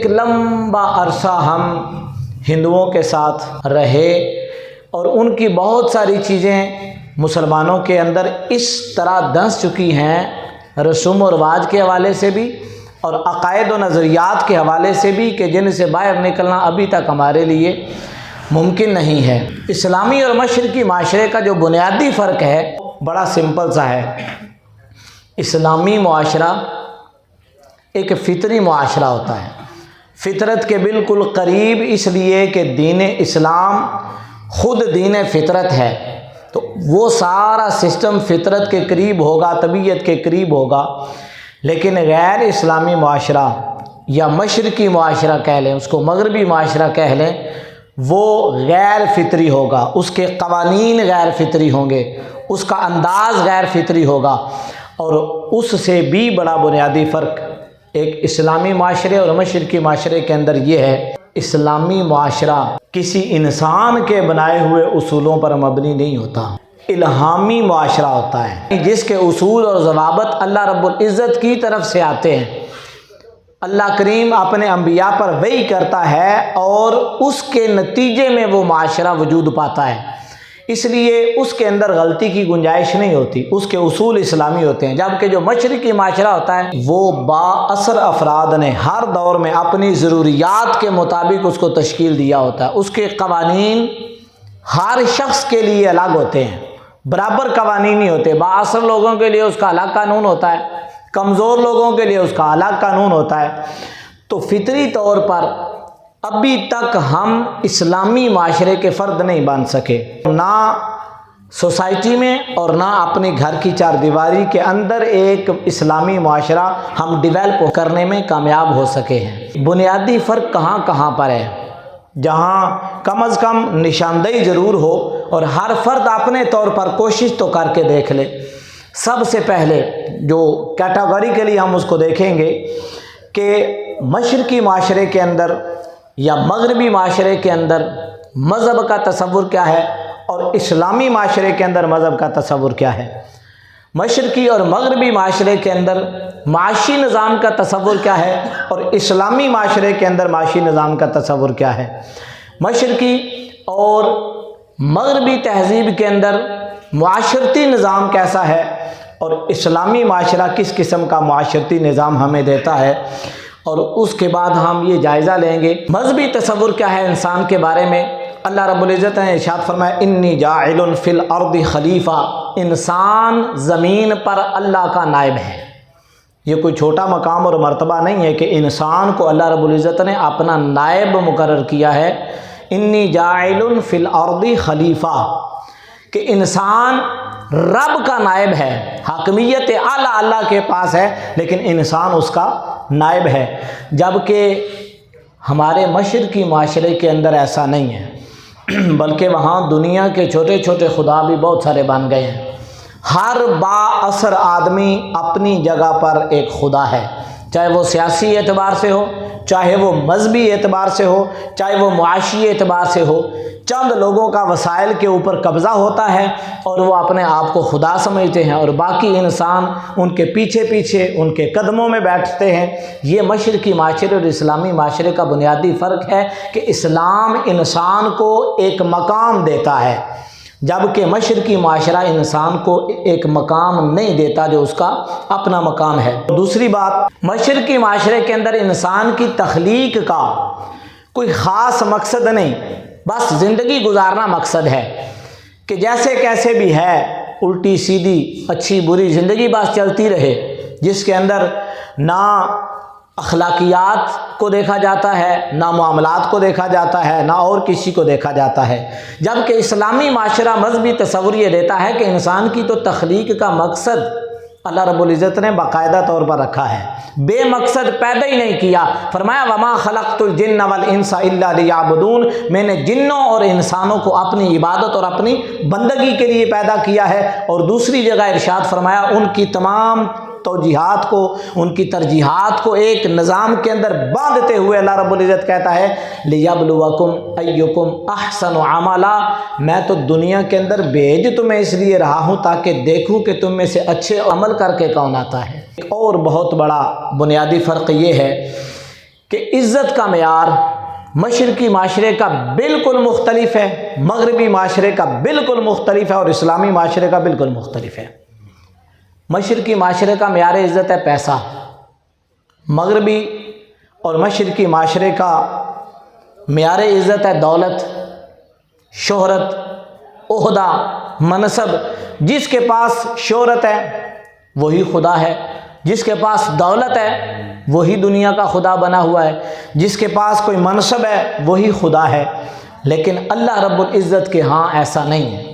ایک لمبا عرصہ ہم ہندوؤں کے ساتھ رہے اور ان کی بہت ساری چیزیں مسلمانوں کے اندر اس طرح دھنس چکی ہیں رسوم و رواج کے حوالے سے بھی اور عقائد و نظریات کے حوالے سے بھی کہ جن سے باہر نکلنا ابھی تک ہمارے لیے ممکن نہیں ہے۔ اسلامی اور مشرقی معاشرے کا جو بنیادی فرق ہے بڑا سمپل سا ہے۔ اسلامی معاشرہ ایک فطری معاشرہ ہوتا ہے، فطرت کے بالکل قریب، اس لیے کہ دین اسلام خود دین فطرت ہے، تو وہ سارا سسٹم فطرت کے قریب ہوگا، طبیعت کے قریب ہوگا۔ لیکن غیر اسلامی معاشرہ یا مشرقی معاشرہ کہہ لیں، اس کو مغربی معاشرہ کہہ لیں، وہ غیر فطری ہوگا، اس کے قوانین غیر فطری ہوں گے، اس کا انداز غیر فطری ہوگا۔ اور اس سے بھی بڑا بنیادی فرق ایک اسلامی معاشرے اور مشرقی معاشرے کے اندر یہ ہے، اسلامی معاشرہ کسی انسان کے بنائے ہوئے اصولوں پر مبنی نہیں ہوتا، الہامی معاشرہ ہوتا ہے جس کے اصول اور ضوابط اللہ رب العزت کی طرف سے آتے ہیں۔ اللہ کریم اپنے انبیاء پر وحی کرتا ہے اور اس کے نتیجے میں وہ معاشرہ وجود پاتا ہے، اس لیے اس کے اندر غلطی کی گنجائش نہیں ہوتی، اس کے اصول اسلامی ہوتے ہیں۔ جبکہ جو مشرقی معاشرہ ہوتا ہے وہ با اثر افراد نے ہر دور میں اپنی ضروریات کے مطابق اس کو تشکیل دیا ہوتا ہے، اس کے قوانین ہر شخص کے لیے الگ ہوتے ہیں، برابر قوانین نہیں ہوتے۔ با اثر لوگوں کے لیے اس کا الگ قانون ہوتا ہے، کمزور لوگوں کے لیے اس کا الگ قانون ہوتا ہے۔ تو فطری طور پر ابھی تک ہم اسلامی معاشرے کے فرد نہیں بن سکے، نہ سوسائٹی میں اور نہ اپنے گھر کی چار دیواری کے اندر ایک اسلامی معاشرہ ہم ڈیولپ کرنے میں کامیاب ہو سکے ہیں۔ بنیادی فرق کہاں کہاں پر ہے، جہاں کم از کم نشاندہی ضرور ہو اور ہر فرد اپنے طور پر کوشش تو کر کے دیکھ لے۔ سب سے پہلے جو کیٹیگوریکلی ہم اس کو دیکھیں گے کہ مشرقی معاشرے کے اندر یا مغربی معاشرے کے اندر مذہب کا تصور کیا ہے اور اسلامی معاشرے کے اندر مذہب کا تصور کیا ہے۔ مشرقی اور مغربی معاشرے کے اندر معاشی نظام کا تصور کیا ہے اور اسلامی معاشرے کے اندر معاشی نظام کا تصور کیا ہے۔ مشرقی اور مغربی تہذیب کے اندر معاشرتی نظام کیسا ہے اور اسلامی معاشرہ کس قسم کا معاشرتی نظام ہمیں دیتا ہے، اور اس کے بعد ہم یہ جائزہ لیں گے مذہبی تصور کیا ہے انسان کے بارے میں۔ اللہ رب العزت نے ارشاد فرمایا انی جاعل فی الارض خلیفہ، انسان زمین پر اللہ کا نائب ہے۔ یہ کوئی چھوٹا مقام اور مرتبہ نہیں ہے کہ انسان کو اللہ رب العزت نے اپنا نائب مقرر کیا ہے۔ انی جاعل فی الارض خلیفہ، کہ انسان رب کا نائب ہے، حاکمیت اعلیٰ اللہ کے پاس ہے لیکن انسان اس کا نائب ہے۔ جبکہ ہمارے مشرقی معاشرے کے اندر ایسا نہیں ہے، بلکہ وہاں دنیا کے چھوٹے چھوٹے خدا بھی بہت سارے بن گئے ہیں۔ ہر با اثر آدمی اپنی جگہ پر ایک خدا ہے، چاہے وہ سیاسی اعتبار سے ہو، چاہے وہ مذہبی اعتبار سے ہو، چاہے وہ معاشی اعتبار سے ہو۔ چند لوگوں کا وسائل کے اوپر قبضہ ہوتا ہے اور وہ اپنے آپ کو خدا سمجھتے ہیں اور باقی انسان ان کے پیچھے پیچھے ان کے قدموں میں بیٹھتے ہیں۔ یہ مشرقی معاشرے اور اسلامی معاشرے کا بنیادی فرق ہے کہ اسلام انسان کو ایک مقام دیتا ہے، جبکہ مشرقی معاشرہ انسان کو ایک مقام نہیں دیتا جو اس کا اپنا مقام ہے۔ دوسری بات، مشرقی معاشرے کے اندر انسان کی تخلیق کا کوئی خاص مقصد نہیں، بس زندگی گزارنا مقصد ہے، کہ جیسے کیسے بھی ہے الٹی سیدھی اچھی بری زندگی بس چلتی رہے، جس کے اندر نہ اخلاقیات کو دیکھا جاتا ہے، نہ معاملات کو دیکھا جاتا ہے، نہ اور کسی کو دیکھا جاتا ہے۔ جبکہ اسلامی معاشرہ مذہبی تصور یہ دیتا ہے کہ انسان کی تو تخلیق کا مقصد اللہ رب العزت نے باقاعدہ طور پر رکھا ہے، بے مقصد پیدا ہی نہیں کیا۔ فرمایا وما خلقت الجن والانس الا لیعبدون، میں نے جنوں اور انسانوں کو اپنی عبادت اور اپنی بندگی کے لیے پیدا کیا ہے۔ اور دوسری جگہ ارشاد فرمایا ان کی تمام توجیہات کو، ان کی ترجیحات کو ایک نظام کے اندر باندھتے ہوئے اللہ رب العزت کہتا ہے لیبلوکم ایکم احسن عملا، میں تو دنیا کے اندر بھیج تمہیں اس لیے رہا ہوں تاکہ دیکھوں کہ تم میں سے اچھے عمل کر کے کون آتا ہے۔ ایک اور بہت بڑا بنیادی فرق یہ ہے کہ عزت کا معیار مشرقی معاشرے کا بالکل مختلف ہے، مغربی معاشرے کا بالکل مختلف ہے، اور اسلامی معاشرے کا بالکل مختلف ہے۔ مشرقی معاشرے کا معیار عزت ہے پیسہ، مغربی اور مشرقی معاشرے کا معیار عزت ہے دولت، شہرت، عہدہ، منصب۔ جس کے پاس شہرت ہے وہی خدا ہے، جس کے پاس دولت ہے وہی دنیا کا خدا بنا ہوا ہے، جس کے پاس کوئی منصب ہے وہی خدا ہے۔ لیکن اللہ رب العزت کے ہاں ایسا نہیں ہے۔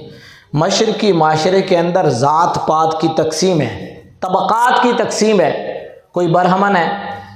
مشرقی معاشرے کے اندر ذات پات کی تقسیم ہے، طبقات کی تقسیم ہے، کوئی برہمن ہے،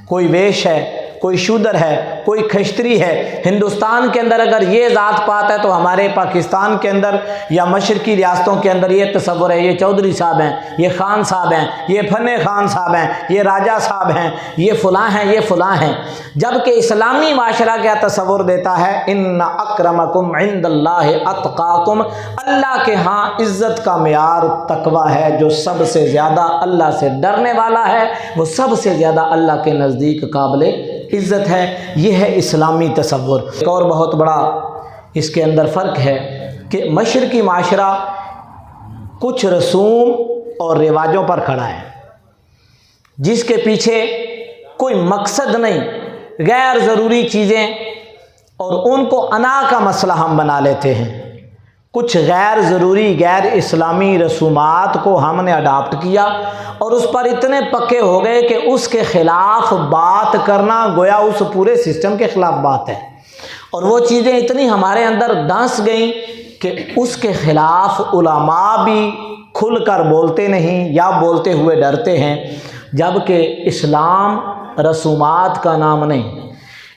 کوئی ویش ہے، کوئی شودر ہے، کوئی کھشتری ہے۔ ہندوستان کے اندر اگر یہ ذات پات ہے تو ہمارے پاکستان کے اندر یا مشرقی ریاستوں کے اندر یہ تصور ہے، یہ چودھری صاحب ہیں، یہ خان صاحب ہیں، یہ فن خان صاحب ہیں، یہ راجہ صاحب ہیں، یہ فلاں ہیں، یہ فلاں ہیں۔ جبکہ اسلامی معاشرہ کیا تصور دیتا ہے؟ ان اکرمکم عند اللہ اتقاکم، اللہ کے ہاں عزت کا معیار تقویٰ ہے۔ جو سب سے زیادہ اللہ سے ڈرنے والا ہے وہ سب سے زیادہ اللہ کے نزدیک قابل عزت ہے۔ یہ ہے اسلامی تصور۔ ایک اور بہت بڑا اس کے اندر فرق ہے کہ مشرقی معاشرہ کچھ رسوم اور رواجوں پر کھڑا ہے جس کے پیچھے کوئی مقصد نہیں، غیر ضروری چیزیں، اور ان کو انا کا مسئلہ ہم بنا لیتے ہیں۔ کچھ غیر ضروری غیر اسلامی رسومات کو ہم نے اڈاپٹ کیا اور اس پر اتنے پکے ہو گئے کہ اس کے خلاف بات کرنا گویا اس پورے سسٹم کے خلاف بات ہے، اور وہ چیزیں اتنی ہمارے اندر دھنس گئیں کہ اس کے خلاف علماء بھی کھل کر بولتے نہیں یا بولتے ہوئے ڈرتے ہیں۔ جبکہ اسلام رسومات کا نام نہیں،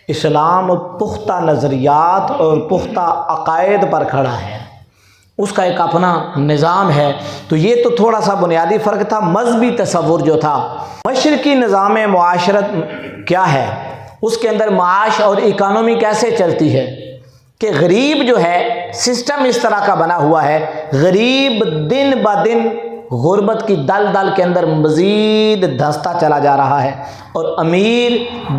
اسلام پختہ نظریات اور پختہ عقائد پر کھڑا ہے، اس کا ایک اپنا نظام ہے۔ تو یہ تو تھوڑا سا بنیادی فرق تھا۔ مذہبی تصور جو تھا، مشرقی نظام معاشرت کیا ہے، اس کے اندر معاش اور اکانومی کیسے چلتی ہے کہ غریب جو ہے سسٹم اس طرح کا بنا ہوا ہے، غریب دن بدن غربت کی دل کے اندر مزید دھنستا چلا جا رہا ہے، اور امیر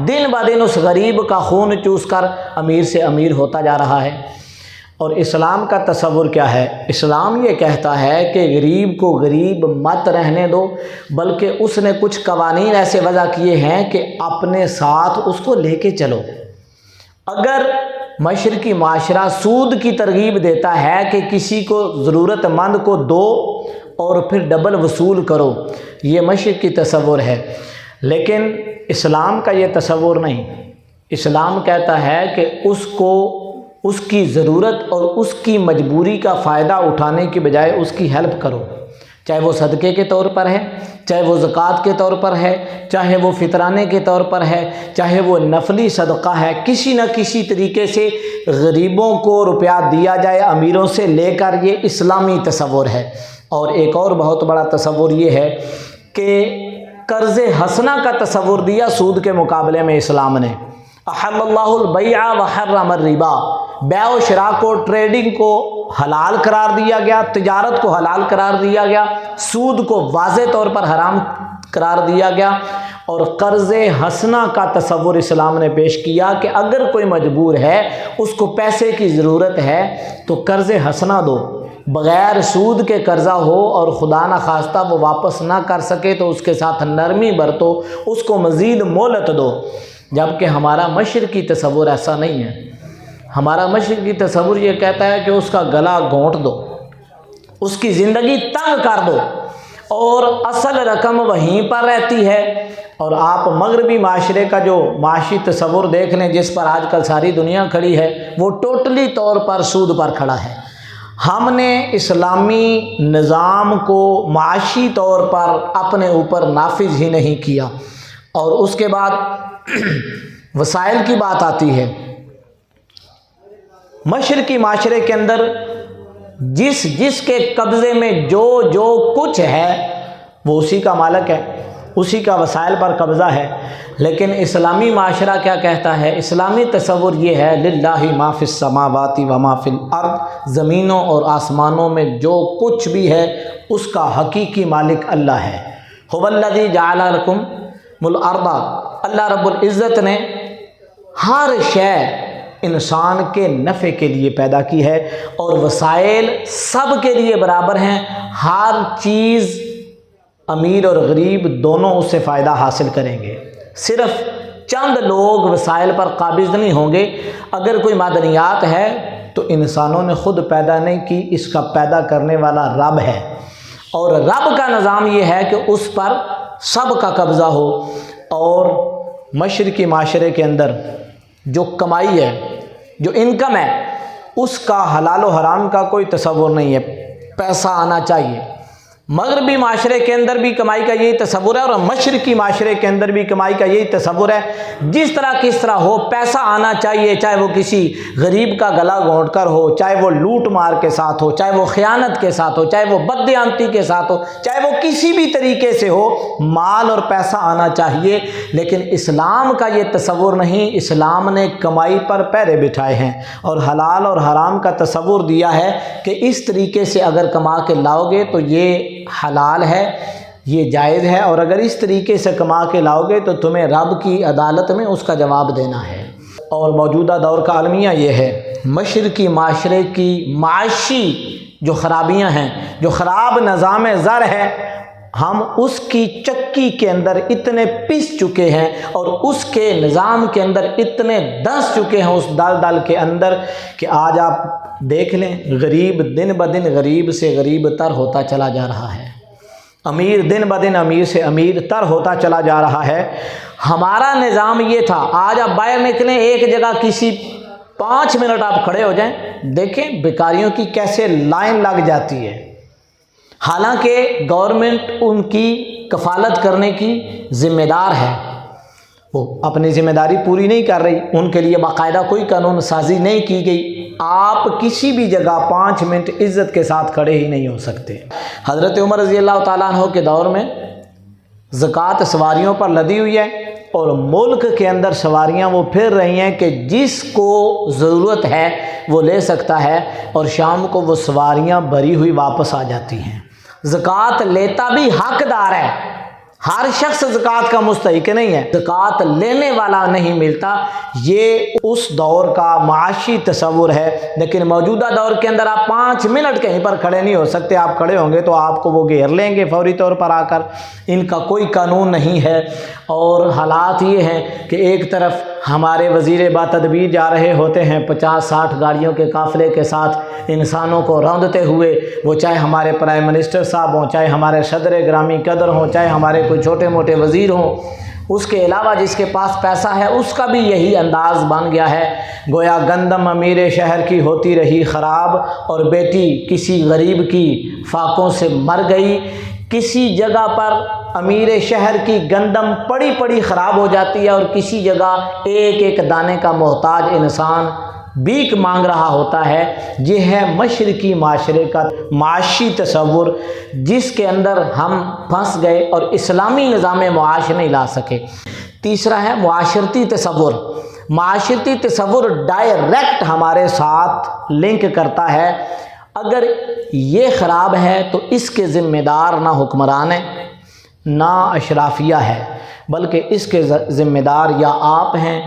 دن بدن اس غریب کا خون چوس کر امیر سے امیر ہوتا جا رہا ہے۔ اور اسلام کا تصور کیا ہے؟ اسلام یہ کہتا ہے کہ غریب کو غریب مت رہنے دو، بلکہ اس نے کچھ قوانین ایسے وضع کیے ہیں کہ اپنے ساتھ اس کو لے کے چلو۔ اگر مشرقی معاشرہ سود کی ترغیب دیتا ہے کہ کسی کو ضرورت مند کو دو اور پھر ڈبل وصول کرو، یہ مشرقی تصور ہے، لیکن اسلام کا یہ تصور نہیں۔ اسلام کہتا ہے کہ اس کو اس کی ضرورت اور اس کی مجبوری کا فائدہ اٹھانے کی بجائے اس کی ہیلپ کرو، چاہے وہ صدقے کے طور پر ہے، چاہے وہ زکوٰۃ کے طور پر ہے، چاہے وہ فطرانے کے طور پر ہے، چاہے وہ نفلی صدقہ ہے، کسی نہ کسی طریقے سے غریبوں کو روپیہ دیا جائے امیروں سے لے کر۔ یہ اسلامی تصور ہے۔ اور ایک اور بہت بڑا تصور یہ ہے کہ قرض حسنہ کا تصور دیا سود کے مقابلے میں اسلام نے۔ احل اللہ البیع وحرم الربا، بیع و شراء کو، ٹریڈنگ کو حلال قرار دیا گیا، تجارت کو حلال قرار دیا گیا، سود کو واضح طور پر حرام قرار دیا گیا، اور قرض حسنہ کا تصور اسلام نے پیش کیا کہ اگر کوئی مجبور ہے، اس کو پیسے کی ضرورت ہے تو قرض حسنہ دو، بغیر سود کے قرضہ ہو اور خدا نہ خواستہ وہ واپس نہ کر سکے تو اس کے ساتھ نرمی برتو، اس کو مزید مہلت دو۔ جبکہ ہمارا مشرقی تصور ایسا نہیں ہے۔ ہمارا مشرقی تصور یہ کہتا ہے کہ اس کا گلا گھونٹ دو، اس کی زندگی تنگ کر دو، اور اصل رقم وہیں پر رہتی ہے۔ اور آپ مغربی معاشرے کا جو معاشی تصور دیکھ لیں جس پر آج کل ساری دنیا کھڑی ہے، وہ ٹوٹلی طور پر سود پر کھڑا ہے۔ ہم نے اسلامی نظام کو معاشی طور پر اپنے اوپر نافذ ہی نہیں کیا۔ اور اس کے بعد وسائل کی بات آتی ہے۔ مشرقی معاشرے کے اندر جس کے قبضے میں جو کچھ ہے وہ اسی کا مالک ہے، اسی کا وسائل پر قبضہ ہے۔ لیکن اسلامی معاشرہ کیا کہتا ہے؟ اسلامی تصور یہ ہے للہ ما فی السماوات و ما فی الارض، زمینوں اور آسمانوں میں جو کچھ بھی ہے اس کا حقیقی مالک اللہ ہے۔ هو الذی جعل لکم الارض، اللہ رب العزت نے ہر شے انسان کے نفع کے لیے پیدا کی ہے، اور وسائل سب کے لیے برابر ہیں۔ ہر چیز امیر اور غریب دونوں اس سے فائدہ حاصل کریں گے، صرف چند لوگ وسائل پر قابض نہیں ہوں گے۔ اگر کوئی معدنیات ہے تو انسانوں نے خود پیدا نہیں کی، اس کا پیدا کرنے والا رب ہے، اور رب کا نظام یہ ہے کہ اس پر سب کا قبضہ ہو۔ اور مشرقی معاشرے کے اندر جو کمائی ہے، جو انکم ہے، اس کا حلال و حرام کا کوئی تصور نہیں ہے، پیسہ آنا چاہیے۔ مغربی معاشرے کے اندر بھی کمائی کا یہی تصور ہے، اور مشرقی معاشرے کے اندر بھی کمائی کا یہی تصور ہے۔ جس طرح کس طرح ہو، پیسہ آنا چاہیے، چاہے وہ کسی غریب کا گلا گھونٹ کر ہو، چاہے وہ لوٹ مار کے ساتھ ہو، چاہے وہ خیانت کے ساتھ ہو، چاہے وہ بددیانتی کے ساتھ ہو، چاہے وہ کسی بھی طریقے سے ہو، مال اور پیسہ آنا چاہیے۔ لیکن اسلام کا یہ تصور نہیں، اسلام نے کمائی پر پہرے بٹھائے ہیں، اور حلال اور حرام کا تصور دیا ہے کہ اس طریقے سے اگر کما کے لاؤ گے تو یہ حلال ہے، یہ جائز ہے، اور اگر اس طریقے سے کما کے لاؤ گے تو تمہیں رب کی عدالت میں اس کا جواب دینا ہے۔ اور موجودہ دور کا المیہ یہ ہے، مشرقی معاشرے کی معاشی جو خرابیاں ہیں، جو خراب نظام زر ہے، ہم اس کی چکی کے اندر اتنے پس چکے ہیں، اور اس کے نظام کے اندر اتنے دس چکے ہیں اس دل دل کے اندر، کہ آج آپ دیکھ لیں غریب دن بدن غریب سے غریب تر ہوتا چلا جا رہا ہے، امیر دن بدن امیر سے امیر تر ہوتا چلا جا رہا ہے۔ ہمارا نظام یہ تھا، آج آپ باہر نکلیں ایک جگہ کسی 5 منٹ آپ کھڑے ہو جائیں، دیکھیں بیکاریوں کی کیسے لائن لگ جاتی ہے، حالانکہ گورنمنٹ ان کی کفالت کرنے کی ذمہ دار ہے، وہ اپنی ذمہ داری پوری نہیں کر رہی، ان کے لیے باقاعدہ کوئی قانون سازی نہیں کی گئی۔ آپ کسی بھی جگہ 5 منٹ عزت کے ساتھ کھڑے ہی نہیں ہو سکتے۔ حضرت عمر رضی اللہ تعالیٰ عنہ کے دور میں زکوٰۃ سواریوں پر لدی ہوئی ہے، اور ملک کے اندر سواریاں وہ پھر رہی ہیں کہ جس کو ضرورت ہے وہ لے سکتا ہے، اور شام کو وہ سواریاں بھری ہوئی واپس آ جاتی ہیں۔ زکوٰۃ لیتا بھی حقدار ہے، ہر شخص زکوٰۃ کا مستحق نہیں ہے، زکوٰۃ لینے والا نہیں ملتا۔ یہ اس دور کا معاشی تصور ہے، لیکن موجودہ دور کے اندر آپ 5 منٹ کہیں پر کھڑے نہیں ہو سکتے، آپ کھڑے ہوں گے تو آپ کو وہ گھیر لیں گے فوری طور پر آ کر، ان کا کوئی قانون نہیں ہے۔ اور حالات یہ ہیں کہ ایک طرف ہمارے وزیر با تدبیر جا رہے ہوتے ہیں 50-60 گاڑیوں کے قافلے کے ساتھ انسانوں کو روندتے ہوئے، وہ چاہے ہمارے پرائم منسٹر صاحب ہوں، چاہے ہمارے صدر گرامی قدر ہوں، چاہے ہمارے کوئی چھوٹے موٹے وزیر ہوں۔ اس کے علاوہ جس کے پاس پیسہ ہے اس کا بھی یہی انداز بن گیا ہے، گویا گندم امیر شہر کی ہوتی رہی خراب، اور بیٹی کسی غریب کی فاقوں سے مر گئی۔ کسی جگہ پر امیر شہر کی گندم پڑی پڑی خراب ہو جاتی ہے، اور کسی جگہ ایک ایک دانے کا محتاج انسان بھیک مانگ رہا ہوتا ہے۔ یہ ہے مشرقی معاشرے کا معاشی تصور، جس کے اندر ہم پھنس گئے اور اسلامی نظام معاش نہیں لا سکے۔ تیسرا ہے معاشرتی تصور۔ معاشرتی تصور ڈائریکٹ ہمارے ساتھ لنک کرتا ہے، اگر یہ خراب ہے تو اس کے ذمہ دار نہ حکمران ہیں نہ اشرافیہ ہے، بلکہ اس کے ذمہ دار یا آپ ہیں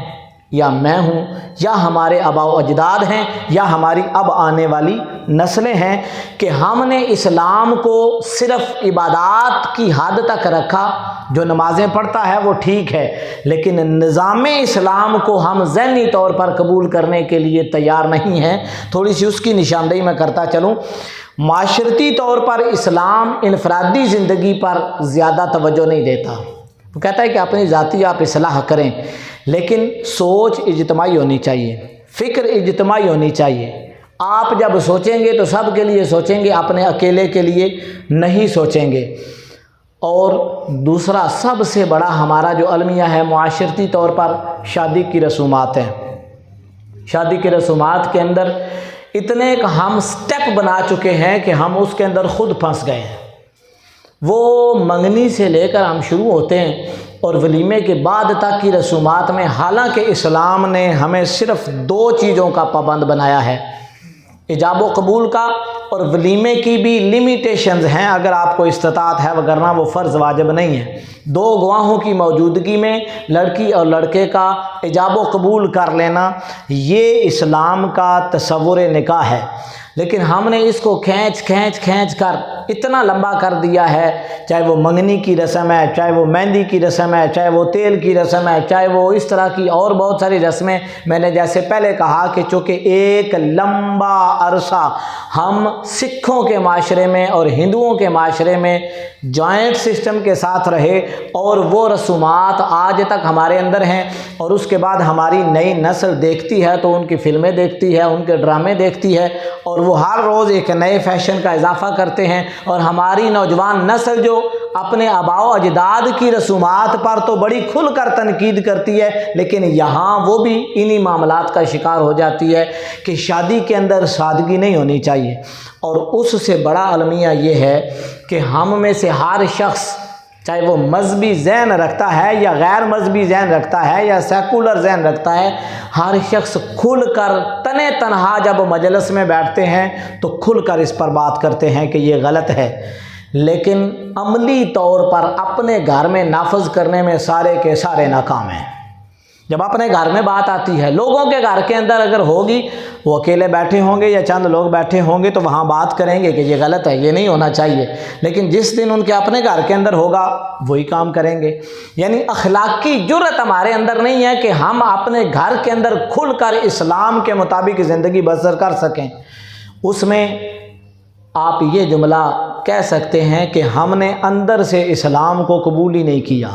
یا میں ہوں یا ہمارے آباء و اجداد ہیں یا ہماری اب آنے والی نسلیں ہیں، کہ ہم نے اسلام کو صرف عبادات کی حد تک رکھا، جو نمازیں پڑھتا ہے وہ ٹھیک ہے، لیکن نظام اسلام کو ہم ذہنی طور پر قبول کرنے کے لیے تیار نہیں ہیں۔ تھوڑی سی اس کی نشاندہی میں کرتا چلوں۔ معاشرتی طور پر اسلام انفرادی زندگی پر زیادہ توجہ نہیں دیتا، وہ کہتا ہے کہ اپنی ذاتی آپ اصلاح کریں، لیکن سوچ اجتماعی ہونی چاہیے، فکر اجتماعی ہونی چاہیے۔ آپ جب سوچیں گے تو سب کے لیے سوچیں گے، اپنے اکیلے کے لیے نہیں سوچیں گے۔ اور دوسرا سب سے بڑا ہمارا جو المیہ ہے معاشرتی طور پر، شادی کی رسومات ہیں۔ شادی کی رسومات کے اندر اتنے ہم سٹیپ بنا چکے ہیں کہ ہم اس کے اندر خود پھنس گئے ہیں۔ وہ منگنی سے لے کر ہم شروع ہوتے ہیں اور ولیمے کے بعد تک کی رسومات میں، حالانکہ اسلام نے ہمیں صرف 2 چیزوں کا پابند بنایا ہے، ایجاب و قبول کا اور ولیمے کی بھی لیمیٹیشنز ہیں اگر آپ کو استطاعت ہے، وگرنہ وہ فرض واجب نہیں ہے۔ 2 گواہوں کی موجودگی میں لڑکی اور لڑکے کا ایجاب و قبول کر لینا یہ اسلام کا تصور نکاح ہے، لیکن ہم نے اس کو کھینچ کر اتنا لمبا کر دیا ہے، چاہے وہ منگنی کی رسم ہے، چاہے وہ مہندی کی رسم ہے، چاہے وہ تیل کی رسم ہے، چاہے وہ اس طرح کی اور بہت ساری رسمیں۔ میں نے جیسے پہلے کہا کہ چونکہ ایک لمبا عرصہ ہم سکھوں کے معاشرے میں اور ہندوؤں کے معاشرے میں جوائنٹ سسٹم کے ساتھ رہے اور وہ رسومات آج تک ہمارے اندر ہیں، اور اس کے بعد ہماری نئی نسل دیکھتی ہے تو ان کی فلمیں دیکھتی ہے، ان کے ڈرامے دیکھتی ہے، اور وہ ہر روز ایک نئے فیشن کا اضافہ کرتے ہیں، اور ہماری نوجوان نسل جو اپنے آباء و اجداد کی رسومات پر تو بڑی کھل کر تنقید کرتی ہے، لیکن یہاں وہ بھی انہی معاملات کا شکار ہو جاتی ہے کہ شادی کے اندر سادگی نہیں ہونی چاہیے۔ اور اس سے بڑا المیہ یہ ہے کہ ہم میں سے ہر شخص، چاہے وہ مذہبی ذہن رکھتا ہے یا غیر مذہبی ذہن رکھتا ہے یا سیکولر ذہن رکھتا ہے، ہر شخص کھل کر تنے تنہا جب مجلس میں بیٹھتے ہیں تو کھل کر اس پر بات کرتے ہیں کہ یہ غلط ہے، لیکن عملی طور پر اپنے گھر میں نافذ کرنے میں سارے کے سارے ناکام ہیں۔ جب اپنے گھر میں بات آتی ہے، لوگوں کے گھر کے اندر اگر ہوگی، وہ اکیلے بیٹھے ہوں گے یا چند لوگ بیٹھے ہوں گے تو وہاں بات کریں گے کہ یہ غلط ہے، یہ نہیں ہونا چاہیے، لیکن جس دن ان کے اپنے گھر کے اندر ہوگا وہی کام کریں گے۔ یعنی اخلاقی جرأت ہمارے اندر نہیں ہے کہ ہم اپنے گھر کے اندر کھل کر اسلام کے مطابق زندگی بسر کر سکیں۔ اس میں آپ یہ جملہ کہہ سکتے ہیں کہ ہم نے اندر سے اسلام کو قبول ہی نہیں کیا،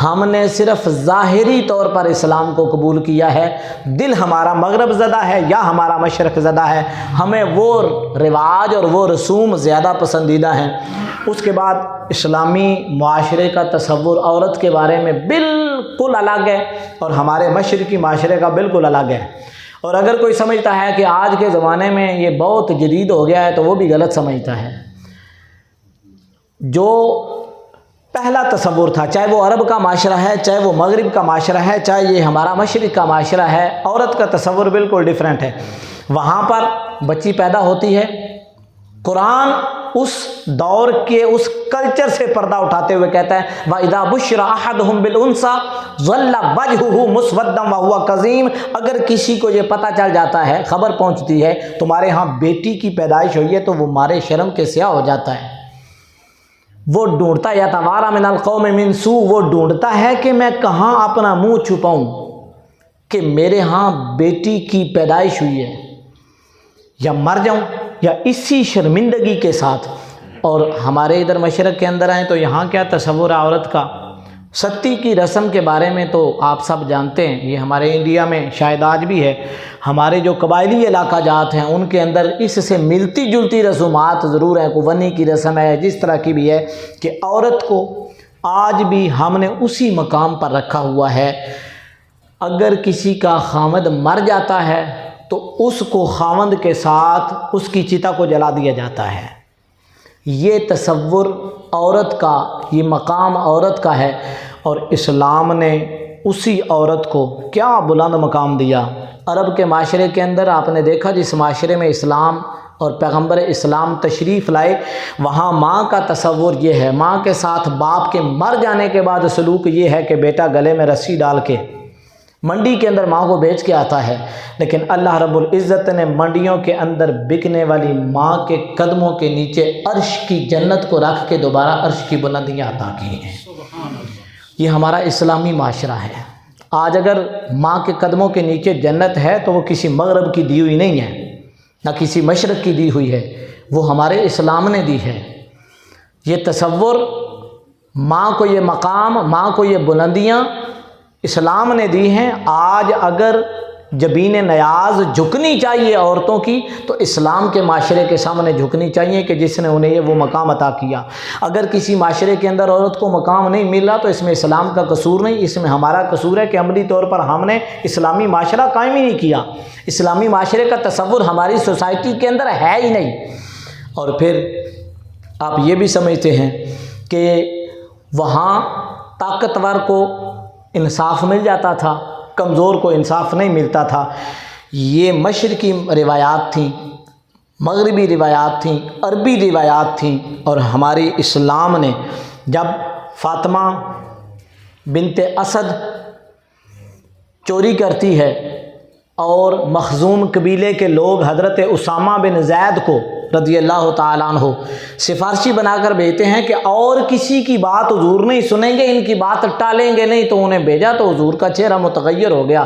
ہم نے صرف ظاہری طور پر اسلام کو قبول کیا ہے، دل ہمارا مغرب زدہ ہے یا ہمارا مشرق زدہ ہے، ہمیں وہ رواج اور وہ رسوم زیادہ پسندیدہ ہیں۔ اس کے بعد اسلامی معاشرے کا تصور عورت کے بارے میں بالکل الگ ہے اور ہمارے مشرقی معاشرے کا بالکل الگ ہے، اور اگر کوئی سمجھتا ہے کہ آج کے زمانے میں یہ بہت جدید ہو گیا ہے تو وہ بھی غلط سمجھتا ہے۔ جو پہلا تصور تھا، چاہے وہ عرب کا معاشرہ ہے، چاہے وہ مغرب کا معاشرہ ہے، چاہے یہ ہمارا مشرق کا معاشرہ ہے، عورت کا تصور بالکل ڈیفرنٹ ہے۔ وہاں پر بچی پیدا ہوتی ہے، قرآن اس دور کے اس کلچر سے پردہ اٹھاتے ہوئے کہتا ہے وَإِذَا بُشِّرَ أَحَدُهُم بِالْأُنثىٰ ظَلَّ وَجْهُهُ مُسْوَدًّا وَهُوَ كَظِيمٌ۔ اگر کسی کو یہ پتہ چل جاتا ہے، خبر پہنچتی ہے تمہارے ہاں بیٹی کی پیدائش ہوئی ہے، تو وہ مارے شرم کے سیاہ ہو جاتا ہے، وہ ڈھونڈتا یتوارا من القوم من سوء، وہ ڈھونڈتا ہے کہ میں کہاں اپنا منہ چھپاؤں کہ میرے ہاں بیٹی کی پیدائش ہوئی ہے، یا مر جاؤں یا اسی شرمندگی کے ساتھ۔ اور ہمارے ادھر مشرق کے اندر آئیں تو یہاں کیا تصور ہے عورت کا؟ ستی کی رسم کے بارے میں تو آپ سب جانتے ہیں، یہ ہمارے انڈیا میں شاید آج بھی ہے، ہمارے جو قبائلی علاقہ جات ہیں ان کے اندر اس سے ملتی جلتی رسومات ضرور ہیں، کوونی کی رسم ہے، جس طرح کی بھی ہے، کہ عورت کو آج بھی ہم نے اسی مقام پر رکھا ہوا ہے۔ اگر کسی کا خامد مر جاتا ہے تو اس کو خامد کے ساتھ اس کی چتا کو جلا دیا جاتا ہے۔ یہ تصور عورت کا، یہ مقام عورت کا ہے، اور اسلام نے اسی عورت کو کیا بلند مقام دیا۔ عرب کے معاشرے کے اندر آپ نے دیکھا جس معاشرے میں اسلام اور پیغمبر اسلام تشریف لائے، وہاں ماں کا تصور یہ ہے، ماں کے ساتھ باپ کے مر جانے کے بعد سلوک یہ ہے کہ بیٹا گلے میں رسی ڈال کے منڈی کے اندر ماں کو بیچ کے آتا ہے، لیکن اللہ رب العزت نے منڈیوں کے اندر بکنے والی ماں کے قدموں کے نیچے عرش کی جنت کو رکھ کے دوبارہ عرش کی بلندیاں عطا کی ہیں۔ یہ ہمارا اسلامی معاشرہ ہے۔ آج اگر ماں کے قدموں کے نیچے جنت ہے تو وہ کسی مغرب کی دی ہوئی نہیں ہے، نہ کسی مشرق کی دی ہوئی ہے، وہ ہمارے اسلام نے دی ہے۔ یہ تصور، ماں کو یہ مقام، ماں کو یہ بلندیاں اسلام نے دی ہیں۔ آج اگر جبین نیاز جھکنی چاہیے عورتوں کی تو اسلام کے معاشرے کے سامنے جھکنی چاہیے کہ جس نے انہیں وہ مقام عطا کیا۔ اگر کسی معاشرے کے اندر عورت کو مقام نہیں مل رہا تو اس میں اسلام کا قصور نہیں، اس میں ہمارا قصور ہے کہ عملی طور پر ہم نے اسلامی معاشرہ قائم ہی نہیں کیا، اسلامی معاشرے کا تصور ہماری سوسائٹی کے اندر ہے ہی نہیں۔ اور پھر آپ یہ بھی سمجھتے ہیں کہ وہاں طاقتور کو انصاف مل جاتا تھا، کمزور کو انصاف نہیں ملتا تھا۔ یہ مشرقی روایات تھیں۔ مغربی روایات تھیں، عربی روایات تھیں، اور ہماری اسلام نے جب فاطمہ بنت اسد چوری کرتی ہے اور مخزوم قبیلے کے لوگ حضرت اسامہ بن زید کو رضی اللہ تعالیٰ عنہ سفارشی بنا کر بھیجتے ہیں کہ اور کسی کی بات حضور نہیں سنیں گے، ان کی بات ٹالیں گے نہیں، تو انہیں بھیجا تو حضور کا چہرہ متغیر ہو گیا۔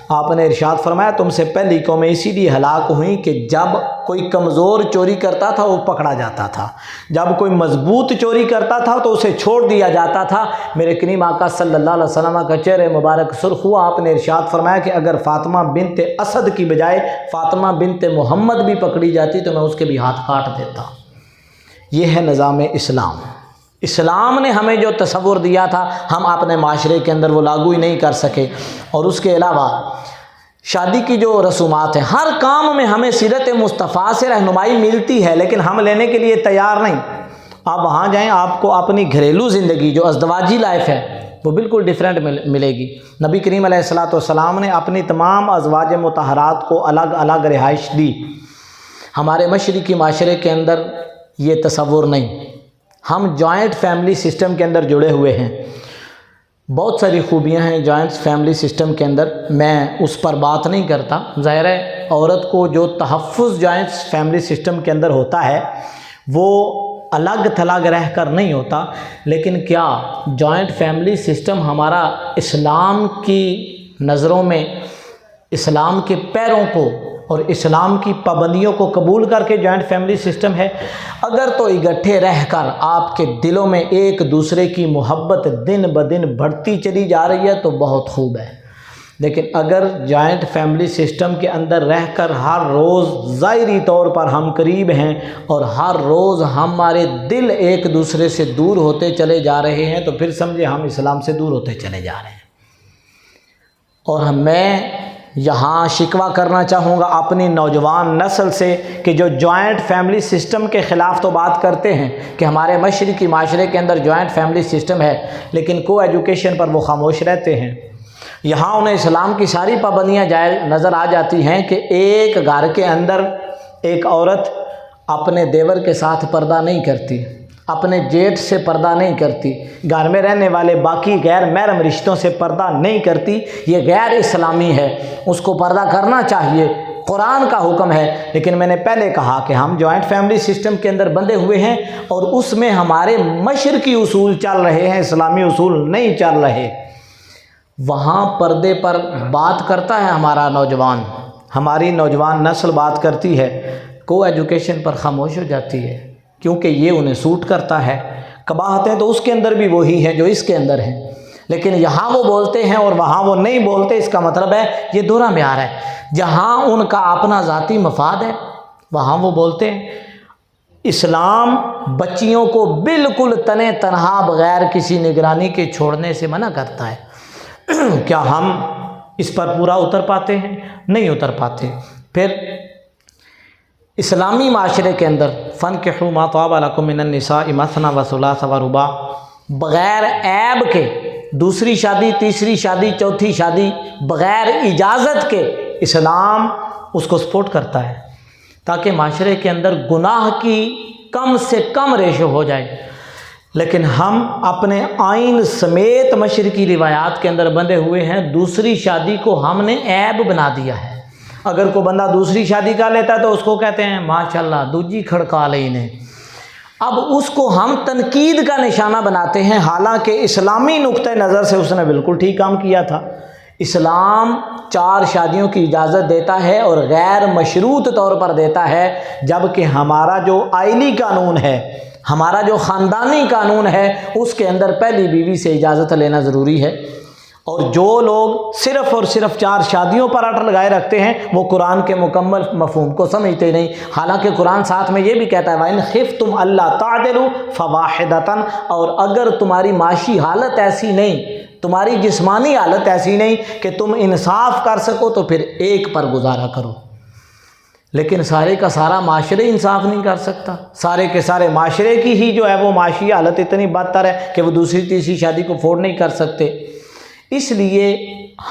آپ نے ارشاد فرمایا تم سے پہلی قومیں اسی لیے ہلاک ہوئیں کہ جب کوئی کمزور چوری کرتا تھا وہ پکڑا جاتا تھا، جب کوئی مضبوط چوری کرتا تھا تو اسے چھوڑ دیا جاتا تھا۔ میرے کریم آقا صلی اللہ علیہ وسلم کا چہرہ مبارک سرخ ہوا۔ آپ نے ارشاد فرمایا کہ اگر فاطمہ بنت اسد کی بجائے فاطمہ بنت محمد بھی پکڑی جاتی تو میں اس کے بھی ہاتھ کاٹ دیتا۔ یہ ہے نظام اسلام۔ اسلام نے ہمیں جو تصور دیا تھا ہم اپنے معاشرے کے اندر وہ لاگو ہی نہیں کر سکے۔ اور اس کے علاوہ شادی کی جو رسومات ہیں، ہر کام میں ہمیں سیرت مصطفیٰ سے رہنمائی ملتی ہے، لیکن ہم لینے کے لیے تیار نہیں۔ آپ وہاں جائیں، آپ کو اپنی گھریلو زندگی جو ازدواجی لائف ہے وہ بالکل ڈیفرنٹ ملے گی۔ نبی کریم علیہ الصلوۃ والسلام نے اپنی تمام ازواج مطہرات کو الگ الگ رہائش دی۔ ہمارے مشرقی معاشرے کے اندر یہ تصور نہیں، ہم جوائنٹ فیملی سسٹم کے اندر جڑے ہوئے ہیں۔ بہت ساری خوبیاں ہیں جوائنٹ فیملی سسٹم کے اندر، میں اس پر بات نہیں کرتا۔ ظاہر ہے عورت کو جو تحفظ جوائنٹ فیملی سسٹم کے اندر ہوتا ہے وہ الگ تھلگ رہ کر نہیں ہوتا، لیکن کیا جوائنٹ فیملی سسٹم ہمارا اسلام کی نظروں میں اسلام کے پیروں کو اور اسلام کی پابندیوں کو قبول کر کے جوائنٹ فیملی سسٹم ہے؟ اگر تو اکٹھے رہ کر آپ کے دلوں میں ایک دوسرے کی محبت دن بدن بڑھتی چلی جا رہی ہے تو بہت خوب ہے، لیکن اگر جوائنٹ فیملی سسٹم کے اندر رہ کر ہر روز ظاہری طور پر ہم قریب ہیں اور ہر روز ہمارے دل ایک دوسرے سے دور ہوتے چلے جا رہے ہیں تو پھر سمجھے ہم اسلام سے دور ہوتے چلے جا رہے ہیں۔ اور میں یہاں شکوہ کرنا چاہوں گا اپنی نوجوان نسل سے کہ جو جوائنٹ فیملی سسٹم کے خلاف تو بات کرتے ہیں کہ ہمارے مشرقی معاشرے کے اندر جوائنٹ فیملی سسٹم ہے، لیکن کو ایجوکیشن پر وہ خاموش رہتے ہیں۔ یہاں انہیں اسلام کی ساری پابندیاں جائز نظر آ جاتی ہیں کہ ایک گھر کے اندر ایک عورت اپنے دیور کے ساتھ پردہ نہیں کرتی، اپنے جیٹھ سے پردہ نہیں کرتی، گھر میں رہنے والے باقی غیر محرم رشتوں سے پردہ نہیں کرتی۔ یہ غیر اسلامی ہے، اس کو پردہ کرنا چاہیے، قرآن کا حکم ہے۔ لیکن میں نے پہلے کہا کہ ہم جوائنٹ فیملی سسٹم کے اندر بندھے ہوئے ہیں اور اس میں ہمارے مشرقی اصول چل رہے ہیں، اسلامی اصول نہیں چل رہے۔ وہاں پردے پر بات کرتا ہے ہمارا نوجوان، ہماری نوجوان نسل بات کرتی ہے، کو ایجوکیشن پر خاموش ہو جاتی ہے کیونکہ یہ انہیں سوٹ کرتا ہے۔ قباحتیں تو اس کے اندر بھی وہی ہیں جو اس کے اندر ہیں، لیکن یہاں وہ بولتے ہیں اور وہاں وہ نہیں بولتے۔ اس کا مطلب ہے یہ دوہرا معیار ہے، جہاں ان کا اپنا ذاتی مفاد ہے وہاں وہ بولتے ہیں۔ اسلام بچیوں کو بالکل تنے تنہا بغیر کسی نگرانی کے چھوڑنے سے منع کرتا ہے۔ کیا ہم اس پر پورا اتر پاتے ہیں؟ نہیں اتر پاتے۔ پھر اسلامی معاشرے کے اندر فَانْكِحُوا مَا طَابَ لَكُم مِّنَ النِّسَاءِ مَثْنَىٰ وَثُلَاثَ وَرُبَاعَ، بغیر عیب کے دوسری شادی، تیسری شادی، چوتھی شادی بغیر اجازت کے اسلام اس کو سپورٹ کرتا ہے تاکہ معاشرے کے اندر گناہ کی کم سے کم ریشو ہو جائے۔ لیکن ہم اپنے آئین سمیت مشرقی روایات کے اندر بندھے ہوئے ہیں، دوسری شادی کو ہم نے عیب بنا دیا ہے۔ اگر کوئی بندہ دوسری شادی کر لیتا ہے تو اس کو کہتے ہیں ماشاءاللہ دوجی کھڑکا لئی نے۔ اب اس کو ہم تنقید کا نشانہ بناتے ہیں، حالانکہ اسلامی نقطہ نظر سے اس نے بالکل ٹھیک کام کیا تھا۔ اسلام 4 شادیوں کی اجازت دیتا ہے اور غیر مشروط طور پر دیتا ہے، جبکہ ہمارا جو آئلی قانون ہے، ہمارا جو خاندانی قانون ہے، اس کے اندر پہلی بیوی سے اجازت لینا ضروری ہے۔ اور جو لوگ صرف اور صرف 4 شادیوں پر اٹر لگائے رکھتے ہیں وہ قرآن کے مکمل مفہوم کو سمجھتے نہیں، حالانکہ قرآن ساتھ میں یہ بھی کہتا ہے وَإِنْ خِفْتُمْ أَلَّا تَعْدِلُوا فَوَاحِدَةً، اور اگر تمہاری معاشی حالت ایسی نہیں، تمہاری جسمانی حالت ایسی نہیں کہ تم انصاف کر سکو تو پھر ایک پر گزارا کرو۔ لیکن سارے کا سارا معاشرے انصاف نہیں کر سکتا، سارے کے سارے معاشرے کی ہی جو ہے وہ معاشی حالت اتنی بدتر ہے کہ وہ دوسری تیسری شادی کو افورڈ نہیں کر سکتے۔ اس لیے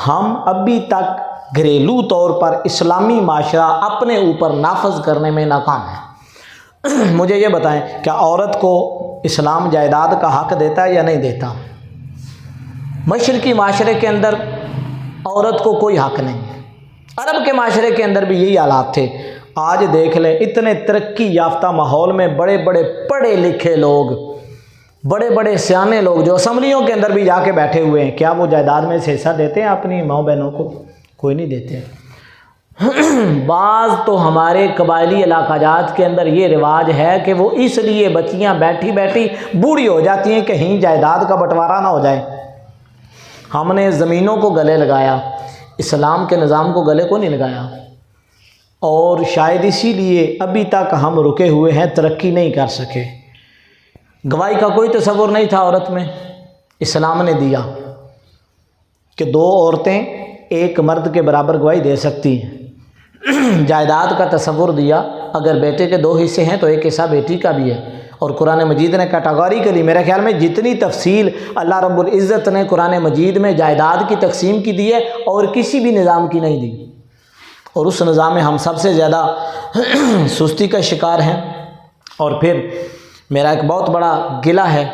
ہم ابھی تک گھریلو طور پر اسلامی معاشرہ اپنے اوپر نافذ کرنے میں ناکام ہے۔ مجھے یہ بتائیں، کیا عورت کو اسلام جائیداد کا حق دیتا ہے یا نہیں دیتا؟ مشرقی معاشرے کے اندر عورت کو کوئی حق نہیں، عرب کے معاشرے کے اندر بھی یہی حالات تھے۔ آج دیکھ لیں، اتنے ترقی یافتہ ماحول میں بڑے بڑے پڑھے لکھے لوگ، بڑے بڑے سیانے لوگ جو اسمبلیوں کے اندر بھی جا کے بیٹھے ہوئے ہیں، کیا وہ جائیداد میں سے حصہ دیتے ہیں اپنی ماؤں بہنوں کو؟ کوئی نہیں دیتے۔ بعض تو ہمارے قبائلی علاقہ جات کے اندر یہ رواج ہے کہ وہ اس لیے بچیاں بیٹھی بیٹھی بوڑھی ہو جاتی ہیں کہیں جائیداد کا بٹوارا نہ ہو جائے۔ ہم نے زمینوں کو گلے لگایا، اسلام کے نظام کو گلے کو نہیں لگایا، اور شاید اسی لیے ابھی تک ہم رکے ہوئے ہیں، ترقی نہیں کر سکے۔ گواہی کا کوئی تصور نہیں تھا عورت میں، اسلام نے دیا کہ 2 عورتیں ایک مرد کے برابر گواہی دے سکتی ہیں۔ جائیداد کا تصور دیا، اگر بیٹے کے 2 حصے ہیں تو 1 حصہ بیٹی کا بھی ہے، اور قرآن مجید نے کیٹاگوریکلی، میرے خیال میں جتنی تفصیل اللہ رب العزت نے قرآن مجید میں جائیداد کی تقسیم کی دی ہے اور کسی بھی نظام کی نہیں دی، اور اس نظام میں ہم سب سے زیادہ سستی کا شکار ہیں۔ اور پھر میرا ایک بہت بڑا گلہ ہے،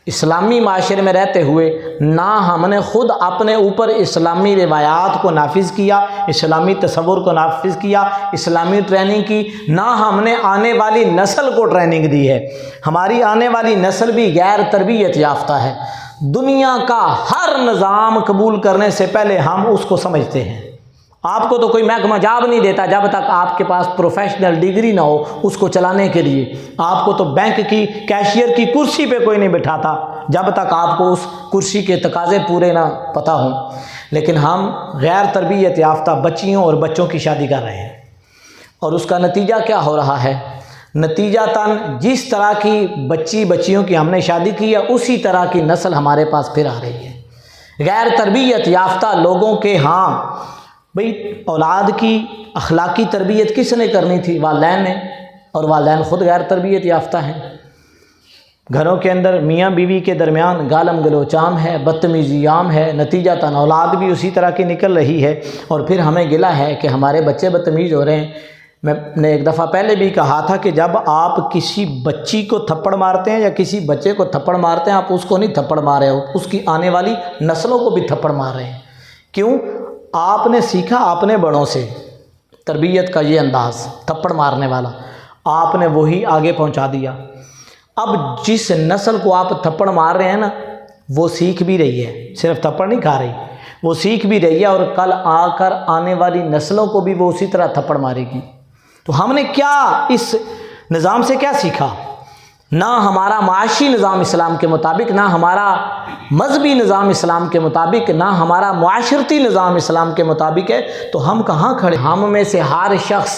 اسلامی معاشرے میں رہتے ہوئے نہ ہم نے خود اپنے اوپر اسلامی روایات کو نافذ کیا، اسلامی تصور کو نافذ کیا، اسلامی ٹریننگ کی، نہ ہم نے آنے والی نسل کو ٹریننگ دی ہے۔ ہماری آنے والی نسل بھی غیر تربیت یافتہ ہے۔ دنیا کا ہر نظام قبول کرنے سے پہلے ہم اس کو سمجھتے ہیں۔ آپ کو تو کوئی محکمہ جاب نہیں دیتا جب تک آپ کے پاس پروفیشنل ڈگری نہ ہو اس کو چلانے کے لیے۔ آپ کو تو بینک کی کیشیئر کی کرسی پہ کوئی نہیں بٹھاتا جب تک آپ کو اس کرسی کے تقاضے پورے نہ پتہ ہوں۔ لیکن ہم غیر تربیت یافتہ بچیوں اور بچوں کی شادی کر رہے ہیں، اور اس کا نتیجہ کیا ہو رہا ہے؟ نتیجتاً جس طرح کی بچیوں کی ہم نے شادی کی ہے اسی طرح کی نسل ہمارے پاس پھر آ رہی ہے۔ غیر تربیت یافتہ لوگوں کے ہاں بھئی اولاد کی اخلاقی تربیت کس نے کرنی تھی؟ والدین نے، اور والدین خود غیر تربیت یافتہ ہیں۔ گھروں کے اندر میاں بیوی کے درمیان گالم گلوچ عام ہے، بدتمیزی عام ہے، نتیجتاً اولاد بھی اسی طرح کی نکل رہی ہے، اور پھر ہمیں گلہ ہے کہ ہمارے بچے بدتمیز ہو رہے ہیں۔ میں نے ایک دفعہ پہلے بھی کہا تھا کہ جب آپ کسی بچی کو تھپڑ مارتے ہیں یا کسی بچے کو تھپڑ مارتے ہیں، آپ اس کو نہیں تھپڑ مار رہے ہو، اس کی آنے والی نسلوں کو بھی تھپڑ مار رہے ہیں۔ کیوں؟ آپ نے سیکھا اپنے بڑوں سے تربیت کا یہ انداز، تھپڑ مارنے والا، آپ نے وہی آگے پہنچا دیا۔ اب جس نسل کو آپ تھپڑ مار رہے ہیں نا، وہ سیکھ بھی رہی ہے، صرف تھپڑ نہیں کھا رہی، وہ سیکھ بھی رہی ہے، اور کل آ کر آنے والی نسلوں کو بھی وہ اسی طرح تھپڑ مارے گی۔ تو ہم نے کیا اس نظام سے کیا سیکھا؟ نہ ہمارا معاشی نظام اسلام کے مطابق، نہ ہمارا مذہبی نظام اسلام کے مطابق، نہ ہمارا معاشرتی نظام اسلام کے مطابق ہے، تو ہم کہاں کھڑے؟ ہم میں سے ہر شخص،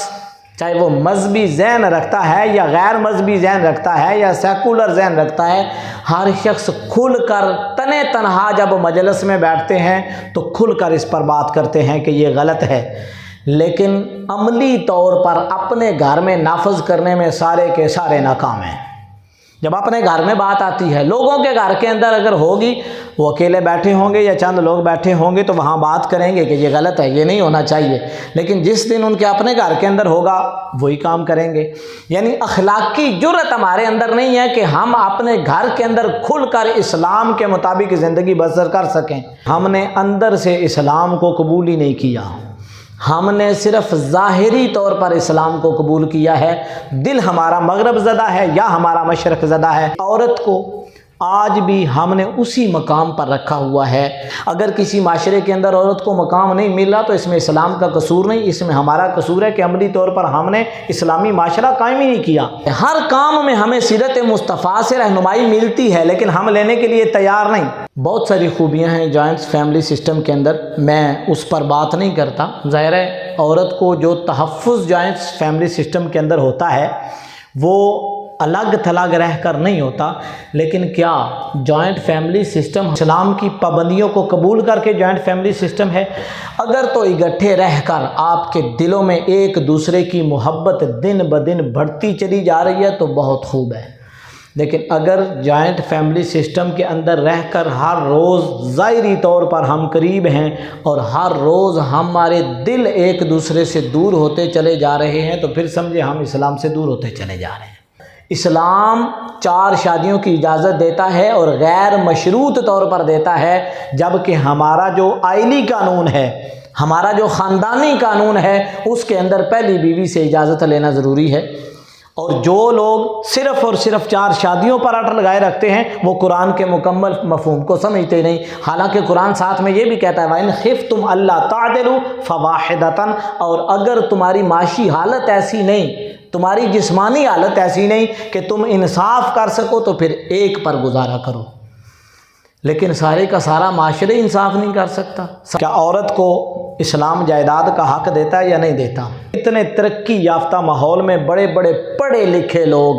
چاہے وہ مذہبی ذہن رکھتا ہے یا غیر مذہبی ذہن رکھتا ہے یا سیکولر ذہن رکھتا ہے، ہر شخص کھل کر تنے تنہا جب مجلس میں بیٹھتے ہیں تو کھل کر اس پر بات کرتے ہیں کہ یہ غلط ہے، لیکن عملی طور پر اپنے گھر میں نافذ کرنے میں سارے کے سارے ناکام ہیں۔ جب اپنے گھر میں بات آتی ہے، لوگوں کے گھر کے اندر اگر ہوگی، وہ اکیلے بیٹھے ہوں گے یا چند لوگ بیٹھے ہوں گے تو وہاں بات کریں گے کہ یہ غلط ہے، یہ نہیں ہونا چاہیے، لیکن جس دن ان کے اپنے گھر کے اندر ہوگا وہی کام کریں گے۔ یعنی اخلاقی جرأت ہمارے اندر نہیں ہے کہ ہم اپنے گھر کے اندر کھل کر اسلام کے مطابق زندگی بسر کر سکیں۔ ہم نے اندر سے اسلام کو قبول ہی نہیں کیا، ہم نے صرف ظاہری طور پر اسلام کو قبول کیا ہے، دل ہمارا مغرب زدہ ہے یا ہمارا مشرق زدہ ہے۔ عورت کو آج بھی ہم نے اسی مقام پر رکھا ہوا ہے۔ اگر کسی معاشرے کے اندر عورت کو مقام نہیں مل رہا تو اس میں اسلام کا قصور نہیں، اس میں ہمارا قصور ہے کہ عملی طور پر ہم نے اسلامی معاشرہ قائم ہی نہیں کیا۔ ہر کام میں ہمیں سیرت مصطفیٰ سے رہنمائی ملتی ہے لیکن ہم لینے کے لیے تیار نہیں۔ بہت ساری خوبیاں ہیں جوائنٹ فیملی سسٹم کے اندر، میں اس پر بات نہیں کرتا۔ ظاہر ہے عورت کو جو تحفظ جوائنٹ فیملی سسٹم کے اندر ہوتا ہے وہ الگ تھلگ رہ کر نہیں ہوتا، لیکن کیا جوائنٹ فیملی سسٹم اسلام کی پابندیوں کو قبول کر کے جوائنٹ فیملی سسٹم ہے؟ اگر تو اکٹھے رہ کر آپ کے دلوں میں ایک دوسرے کی محبت دن بدن بڑھتی چلی جا رہی ہے تو بہت خوب ہے۔ لیکن اگر جوائنٹ فیملی سسٹم کے اندر رہ کر ہر روز ظاہری طور پر ہم قریب ہیں اور ہر روز ہمارے دل ایک دوسرے سے دور ہوتے چلے جا رہے ہیں تو پھر سمجھے ہم اسلام سے دور ہوتے چلے جا رہے ہیں۔ اسلام 4 شادیوں کی اجازت دیتا ہے اور غیر مشروط طور پر دیتا ہے، جبکہ ہمارا جو آئلی قانون ہے، ہمارا جو خاندانی قانون ہے، اس کے اندر پہلی بیوی سے اجازت لینا ضروری ہے۔ اور جو لوگ صرف اور صرف 4 شادیوں پر اٹل لگائے رکھتے ہیں وہ قرآن کے مکمل مفہوم کو سمجھتے نہیں۔ حالانکہ قرآن ساتھ میں یہ بھی کہتا ہے وَإِنْ خِفْتُمْ أَلَّا تَعْدِلُوا فَوَاحِدَةً، اور اگر تمہاری معاشی حالت ایسی نہیں، تمہاری جسمانی حالت ایسی نہیں کہ تم انصاف کر سکو تو پھر ایک پر گزارا کرو۔ لیکن سارے کا سارا معاشرہ انصاف نہیں کر سکتا۔ کیا عورت کو اسلام جائیداد کا حق دیتا ہے یا نہیں دیتا؟ اتنے ترقی یافتہ ماحول میں بڑے بڑے پڑھے لکھے لوگ،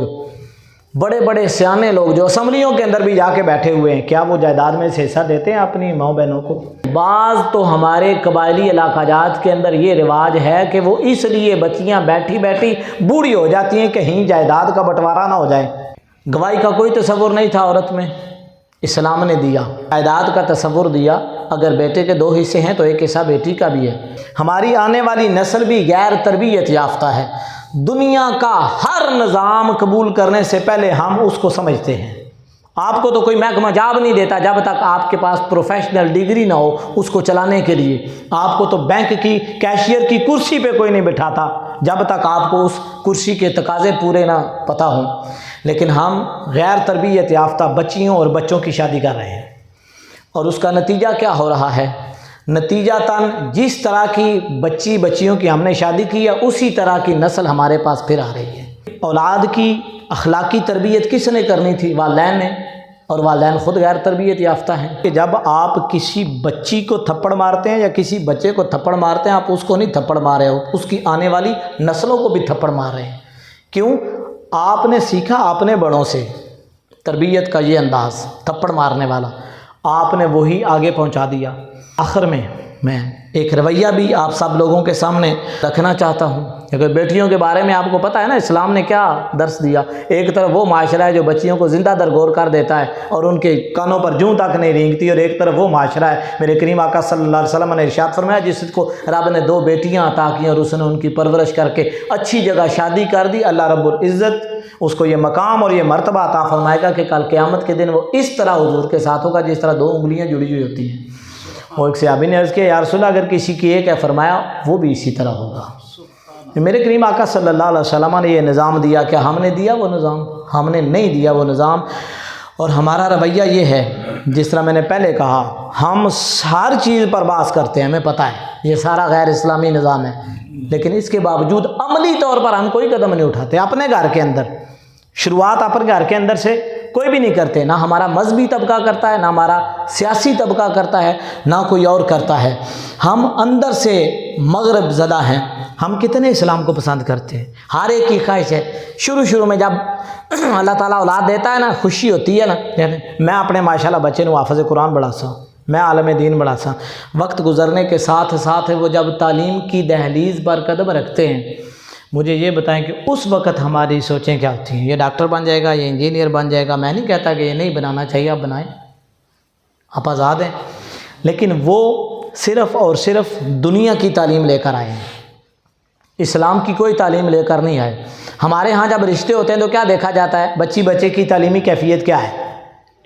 بڑے بڑے سیانے لوگ جو اسمبلیوں کے اندر بھی جا کے بیٹھے ہوئے ہیں، کیا وہ جائیداد میں سے حصہ دیتے ہیں اپنی ماؤں بہنوں کو؟ بعض تو ہمارے قبائلی علاقہ جات کے اندر یہ رواج ہے کہ وہ اس لیے بچیاں بیٹھی بیٹھی بوڑھی ہو جاتی ہیں کہیں جائیداد کا بٹوارا نہ ہو جائے۔ گواہی کا کوئی تصور نہیں تھا عورت میں، اسلام نے دیا، جائیداد کا تصور دیا۔ اگر بیٹے کے 2 حصے ہیں تو 1 حصہ بیٹی کا بھی ہے۔ ہماری آنے والی نسل بھی غیر تربیت یافتہ ہے۔ دنیا کا ہر نظام قبول کرنے سے پہلے ہم اس کو سمجھتے ہیں۔ آپ کو تو کوئی محکمہ جاب نہیں دیتا جب تک آپ کے پاس پروفیشنل ڈگری نہ ہو اس کو چلانے کے لیے۔ آپ کو تو بینک کی کیشیئر کی کرسی پہ کوئی نہیں بٹھاتا جب تک آپ کو اس کرسی کے تقاضے پورے نہ پتہ ہوں۔ لیکن ہم غیر تربیت یافتہ بچیوں اور بچوں کی شادی کر رہے ہیں، اور اس کا نتیجہ کیا ہو رہا ہے؟ نتیجتاً جس طرح کی بچیوں کی ہم نے شادی کی ہے اسی طرح کی نسل ہمارے پاس پھر آ رہی ہے۔ اولاد کی اخلاقی تربیت کس نے کرنی تھی؟ والدین نے، اور والدین خود غیر تربیت یافتہ ہیں۔ کہ جب آپ کسی بچی کو تھپڑ مارتے ہیں یا کسی بچے کو تھپڑ مارتے ہیں، آپ اس کو نہیں تھپڑ مار رہے ہو، اس کی آنے والی نسلوں کو بھی تھپڑ مار رہے ہیں۔ کیوں؟ آپ نے سیکھا اپنے بڑوں سے تربیت کا یہ انداز، تھپڑ مارنے والا، آپ نے وہی آگے پہنچا دیا۔ آخر میں ایک رویہ بھی آپ سب لوگوں کے سامنے رکھنا چاہتا ہوں۔ اگر بیٹیوں کے بارے میں آپ کو پتہ ہے نا اسلام نے کیا درس دیا۔ ایک طرف وہ معاشرہ ہے جو بچیوں کو زندہ درگور کر دیتا ہے اور ان کے کانوں پر جوں تک نہیں رینگتی، اور ایک طرف وہ معاشرہ ہے، میرے کریم آقا صلی اللہ علیہ وسلم نے ارشاد فرمایا جس کو رب نے 2 بیٹیاں عطا کی اور اس نے ان کی پرورش کر کے اچھی جگہ شادی کر دی، اللہ رب العزت اس کو یہ مقام اور یہ مرتبہ عطا فرمائے گا کہ کل قیامت کے دن وہ اس طرح حضور کے ساتھ ہوگا جس طرح 2 انگلیاں جڑی ہوئی ہوتی ہیں۔ وہ ایک صحابی نے عرض کیا یا رسول اللہ اگر کسی کی ایک ہے، فرمایا وہ بھی اسی طرح ہوگا۔ میرے کریم آقا صلی اللہ علیہ وسلم نے یہ نظام دیا، کیا ہم نے دیا وہ نظام؟ ہم نے نہیں دیا وہ نظام۔ اور ہمارا رویہ یہ ہے، جس طرح میں نے پہلے کہا، ہم ہر چیز پر بحث کرتے ہیں، ہمیں پتہ ہے یہ سارا غیر اسلامی نظام ہے، لیکن اس کے باوجود عملی طور پر ہم کوئی قدم نہیں اٹھاتے۔ اپنے گھر کے اندر شروعات اپنے گھر کے اندر سے کوئی بھی نہیں کرتے، نہ ہمارا مذہبی طبقہ کرتا ہے، نہ ہمارا سیاسی طبقہ کرتا ہے، نہ کوئی اور کرتا ہے۔ ہم اندر سے مغرب زدہ ہیں۔ ہم کتنے اسلام کو پسند کرتے ہیں، ہر ایک کی خواہش ہے۔ شروع میں جب اللہ تعالیٰ اولاد دیتا ہے نا، خوشی ہوتی ہے نا، میں اپنے ماشاءاللہ بچے نو حافظ قرآن بڑھا سا، میں عالم دین بڑھا سا۔ وقت گزرنے کے ساتھ ساتھ وہ جب تعلیم کی دہلیز پر قدم رکھتے ہیں، مجھے یہ بتائیں کہ اس وقت ہماری سوچیں کیا ہوتی ہیں؟ یہ ڈاکٹر بن جائے گا، یہ انجینئر بن جائے گا۔ میں نہیں کہتا کہ یہ نہیں بنانا چاہیے، آپ بنائیں، آپ آزاد ہیں، لیکن وہ صرف اور صرف دنیا کی تعلیم لے کر آئے ہیں، اسلام کی کوئی تعلیم لے کر نہیں آئے۔ ہمارے ہاں جب رشتے ہوتے ہیں تو کیا دیکھا جاتا ہے؟ بچے کی تعلیمی کیفیت کیا ہے؟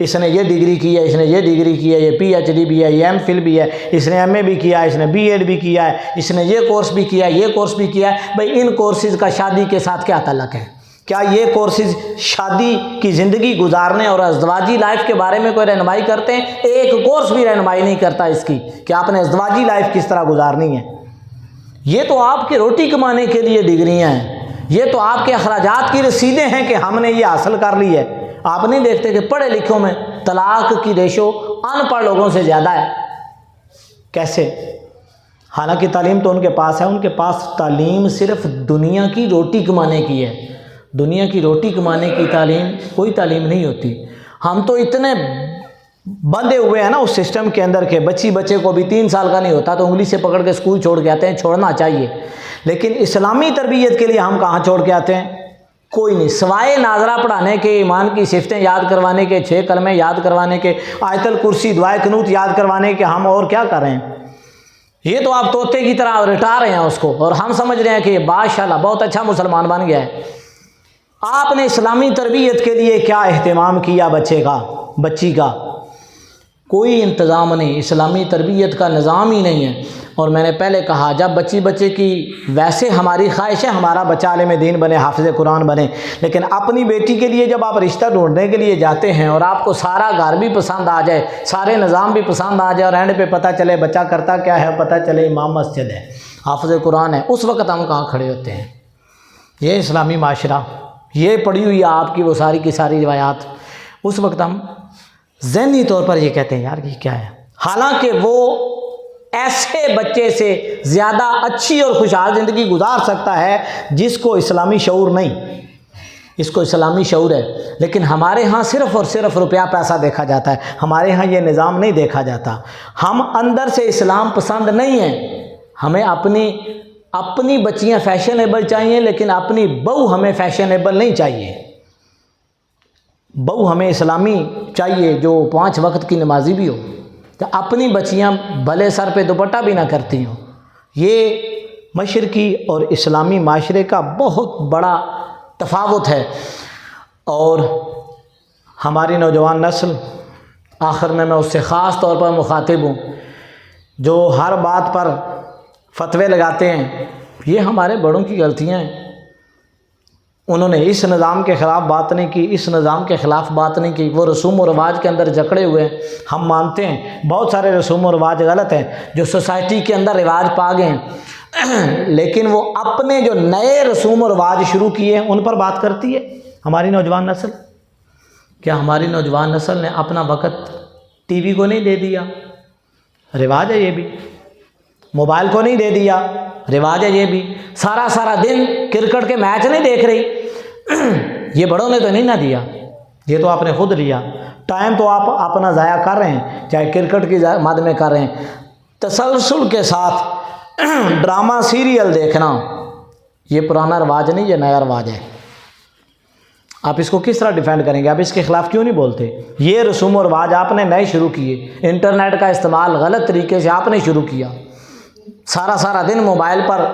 اس نے یہ ڈگری کی ہے، اس نے یہ ڈگری کی ہے، یہ پی ایچ ڈی بھی ہے، یہ ایم فل بھی ہے، اس نے ایم اے بھی کیا ہے، اس نے بی ایڈ بھی کیا ہے، اس نے یہ کورس بھی کیا ہے، یہ کورس بھی کیا ہے۔ بھئی ان کورسز کا شادی کے ساتھ کیا تعلق ہے؟ کیا یہ کورسز شادی کی زندگی گزارنے اور ازدواجی لائف کے بارے میں کوئی رہنمائی کرتے ہیں؟ ایک کورس بھی رہنمائی نہیں کرتا اس کی کہ آپ نے ازدواجی لائف کس طرح گزارنی ہے۔ یہ تو آپ کی روٹی کمانے کے لیے ڈگریاں ہیں، یہ تو آپ کے اخراجات کی رسیدیں ہیں کہ ہم نے یہ حاصل کر لی ہے۔ آپ نہیں دیکھتے کہ پڑھے لکھوں میں طلاق کی ریشو ان پڑھ لوگوں سے زیادہ ہے؟ کیسے؟ حالانکہ تعلیم تو ان کے پاس ہے، ان کے پاس تعلیم صرف دنیا کی روٹی کمانے کی ہے۔ دنیا کی روٹی کمانے کی تعلیم کوئی تعلیم نہیں ہوتی۔ ہم تو اتنے بندھے ہوئے ہیں نا اس سسٹم کے اندر کہ بچے کو بھی 3 سال کا نہیں ہوتا تو انگلی سے پکڑ کے اسکول چھوڑ کے آتے ہیں، چھوڑنا چاہیے، لیکن اسلامی تربیت کے لیے ہم کہاں چھوڑ کے آتے ہیں؟ کوئی نہیں، سوائے ناظرہ پڑھانے کے، ایمان کی صفتیں یاد کروانے کے، 6 کلمے یاد کروانے کے، آیت الکرسی، دعائے قنوت یاد کروانے کے، ہم اور کیا کر رہے ہیں؟ یہ تو آپ طوطے کی طرح رٹا رہے ہیں اس کو، اور ہم سمجھ رہے ہیں کہ ماشاءاللہ بہت اچھا مسلمان بن گیا ہے۔ آپ نے اسلامی تربیت کے لیے کیا اہتمام کیا بچے کا، بچی کا؟ کوئی انتظام نہیں، اسلامی تربیت کا نظام ہی نہیں ہے۔ اور میں نے پہلے کہا، جب بچے کی ویسے ہماری خواہش ہے ہمارا بچہ عالم دین بنے، حافظ قرآن بنے، لیکن اپنی بیٹی کے لیے جب آپ رشتہ ڈھونڈنے کے لیے جاتے ہیں اور آپ کو سارا گھر بھی پسند آ جائے، سارے نظام بھی پسند آ جائے، اور اینڈ پہ پتہ چلے بچہ کرتا کیا ہے، پتہ چلے امام مسجد ہے، حافظ قرآن ہے، اس وقت ہم کہاں کھڑے ہوتے ہیں؟ یہ اسلامی معاشرہ، یہ پڑی ہوئی آپ کی وہ ساری کی ساری روایات، اس وقت ہم ذہنی طور پر یہ کہتے ہیں یار یہ کیا ہے، حالانکہ وہ ایسے بچے سے زیادہ اچھی اور خوشحال زندگی گزار سکتا ہے جس کو اسلامی شعور نہیں، اس کو اسلامی شعور ہے، لیکن ہمارے ہاں صرف اور صرف روپیہ پیسہ دیکھا جاتا ہے، ہمارے ہاں یہ نظام نہیں دیکھا جاتا۔ ہم اندر سے اسلام پسند نہیں ہیں، ہمیں اپنی بچیاں فیشنیبل چاہیے، لیکن اپنی بہو ہمیں فیشنیبل نہیں چاہیے۔ بہو ہمیں اسلامی چاہیے جو 5 وقت کی نمازی بھی ہو، تو اپنی بچیاں بھلے سر پہ دوپٹہ بھی نہ کرتی ہوں۔ یہ مشرقی اور اسلامی معاشرے کا بہت بڑا تفاوت ہے۔ اور ہماری نوجوان نسل، آخر میں اس سے خاص طور پر مخاطب ہوں، جو ہر بات پر فتوے لگاتے ہیں، یہ ہمارے بڑوں کی غلطیاں ہیں۔ انہوں نے اس نظام کے خلاف بات نہیں کی، اس نظام کے خلاف بات نہیں کی، وہ رسوم و رواج کے اندر جکڑے ہوئے ہیں۔ ہم مانتے ہیں بہت سارے رسوم و رواج غلط ہیں جو سوسائٹی کے اندر رواج پا گئے ہیں، لیکن وہ اپنے جو نئے رسوم و رواج شروع کیے ہیں ان پر بات کرتی ہے ہماری نوجوان نسل۔ کیا ہماری نوجوان نسل نے اپنا وقت ٹی وی کو نہیں دے دیا؟ رواج ہے یہ بھی۔ موبائل کو نہیں دے دیا؟ رواج ہے یہ بھی۔ سارا دن کرکٹ کے میچ نہیں دیکھ رہی؟ یہ بڑوں نے تو نہیں نہ دیا، یہ تو آپ نے خود لیا۔ ٹائم تو آپ اپنا ضائع کر رہے ہیں، چاہے کرکٹ کی مد میں کر رہے ہیں۔ تسلسل کے ساتھ ڈرامہ سیریل دیکھنا یہ پرانا رواج نہیں، یہ نیا رواج ہے۔ آپ اس کو کس طرح ڈیفینڈ کریں گے؟ آپ اس کے خلاف کیوں نہیں بولتے؟ یہ رسوم و رواج آپ نے نئے شروع کیے، انٹرنیٹ کا استعمال غلط طریقے سے آپ نے شروع کیا۔ سارا دن موبائل پر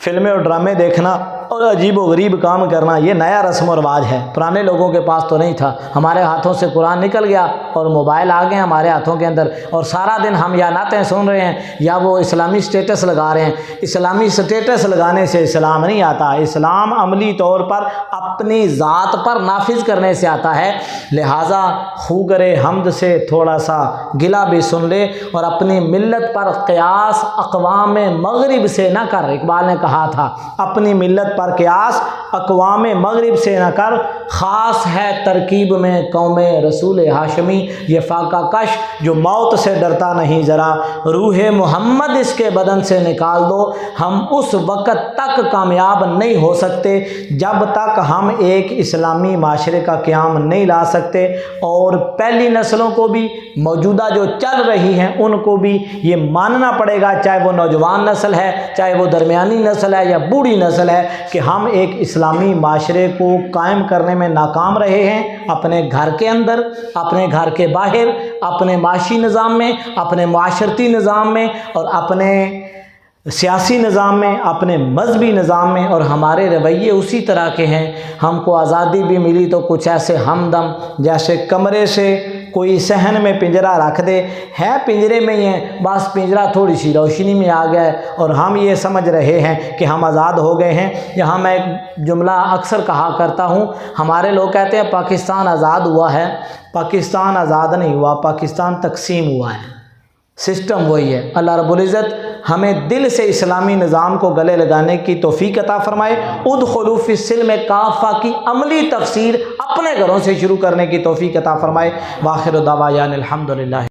فلمیں اور ڈرامے دیکھنا اور عجیب و غریب کام کرنا، یہ نیا رسم و رواج ہے، پرانے لوگوں کے پاس تو نہیں تھا۔ ہمارے ہاتھوں سے قرآن نکل گیا اور موبائل آ گئے ہمارے ہاتھوں کے اندر، اور سارا دن ہم یا نعتیں سن رہے ہیں یا وہ اسلامی سٹیٹس لگا رہے ہیں۔ اسلامی سٹیٹس لگانے سے اسلام نہیں آتا، اسلام عملی طور پر اپنی ذات پر نافذ کرنے سے آتا ہے۔ لہٰذا خوگر حمد سے تھوڑا سا گلہ بھی سن لے اور اپنی ملت پر قیاس اقوام مغرب سے نہ کر۔ اقبال نے کہا تھا اپنی ملت پر قیاس اقوام مغرب سے نہ کر، خاص ہے ترکیب میں قوم رسول ہاشمی۔ یہ فاقہ کش جو موت سے ڈرتا نہیں، ذرا روح محمد اس کے بدن سے نکال دو۔ ہم اس وقت تک کامیاب نہیں ہو سکتے جب تک ہم ایک اسلامی معاشرے کا قیام نہیں لا سکتے، اور پہلی نسلوں کو بھی، موجودہ جو چل رہی ہیں ان کو بھی یہ ماننا پڑے گا، چاہے وہ نوجوان نسل ہے، چاہے وہ درمیانی نسل ہے یا بوڑھی نسل ہے، کہ ہم ایک اسلامی معاشرے کو قائم کرنے میں ناکام رہے ہیں، اپنے گھر کے اندر، اپنے گھر کے باہر، اپنے معاشی نظام میں، اپنے معاشرتی نظام میں، اور اپنے سیاسی نظام میں، اپنے مذہبی نظام میں، اور ہمارے رویے اسی طرح کے ہیں۔ ہم کو آزادی بھی ملی تو کچھ ایسے ہمدم جیسے کمرے سے کوئی صحن میں پنجرہ رکھ دے، ہے پنجرے میں ہی ہیں، بس پنجرہ تھوڑی سی روشنی میں آ گیا ہے اور ہم یہ سمجھ رہے ہیں کہ ہم آزاد ہو گئے ہیں۔ یہاں میں ایک جملہ اکثر کہا کرتا ہوں، ہمارے لوگ کہتے ہیں پاکستان آزاد ہوا ہے، پاکستان آزاد نہیں ہوا، پاکستان تقسیم ہوا ہے، سسٹم وہی ہے۔ اللہ رب العزت ہمیں دل سے اسلامی نظام کو گلے لگانے کی توفیق عطا فرمائے۔ ادخلوا فی السلم کافہ کی عملی تفسیر اپنے گھروں سے شروع کرنے کی توفیق عطا فرمائے۔ وآخر دعوانا الحمدللہ۔